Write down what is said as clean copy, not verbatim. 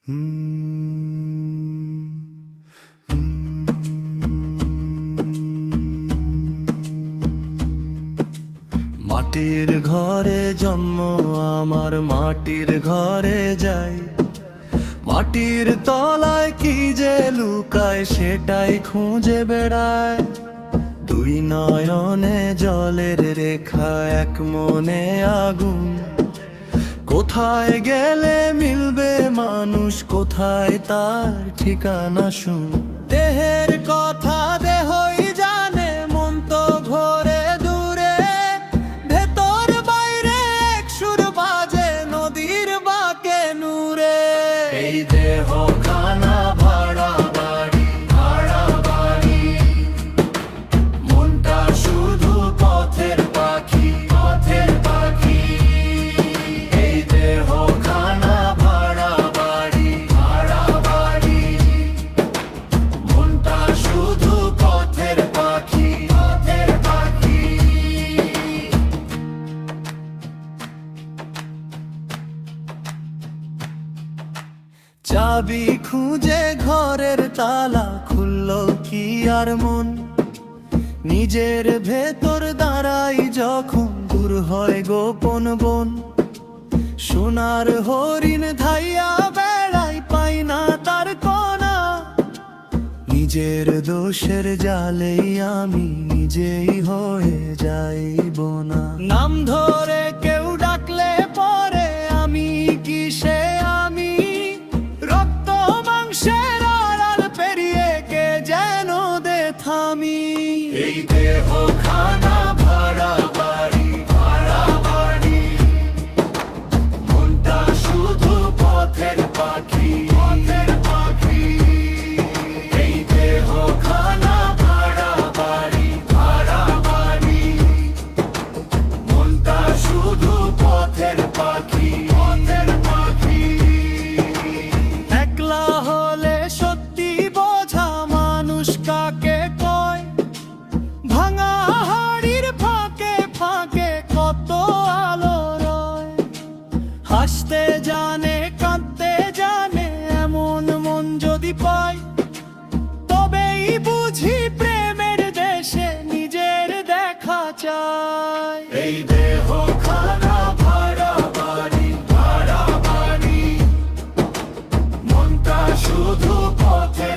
মাটির ঘরে জন্ম আমার, মাটির ঘরে যাই। মাটির তলায় কি যে লুকায় সেটাই খুঁজে বেড়ায়। দুই নয়নে জলের রেখা, এক মনে আগুন। কোথায় গেলে মিলবে মানুষ, কোথায় তার ঠিকানা শুন। দেহের কথা দেহই জানে, মন তো ঘোরে দূরে। ভেতর বাইরে এক সুর বাজে নদীর বাঁকে নূরে। এই দেহ খানা ভাড়া বাড়ি, ভাড়া বাড়ি। মনটা শুধু পথের পাখি, পথের পাখি। এই দেহ খানা ভাড়া বাড়ি, ভাড়া বাড়ি। মনটা শুধু পথের পাখি, পথের পাখি। চাবি খুঁজে ঘরের তালা খুললো কি আর মন। নিজের ভেতর দাঁড়াই যখন, দূর হয় গোপন বন। সোনার হরিণ ধাইয়া বেড়াই, পাই না তার কোনা। নিজের দোষের জালেই আমি নিজেই হয়ে যাইব না। নাম ধরে কেউ ডাকলে পরে আমি কিসে আমি। রক্ত মাংসের আড়াল পেরিয়ে কে যেন দে থামি। এই দেহ খানা ভাড়া বাড়ি, ভাড়া বাড়ি। মনটা শুধু পথের পাখি, পথের পাখি। এই দেহ খানা ভাড়া বাড়ি, ভাড়া বাড়ি। মনটা শুধু পথের পাখি, পথের পাখি। একলা হলে সত্যি বোঝা মানুষ কাকে কয়। ভাঙা হাড়ির ফাঁকে ফাঁকে কত আলো রয়। হাসতে জানে কাঁদতে জানে এমন মন যদি পাই, তবেই বুঝি প্রেমের দেশে নিজের দেখা চাই। এই দেহ খানা ভাড়া বাড়ি, ভাড়া বাড়ি। মনটা শুধু পথে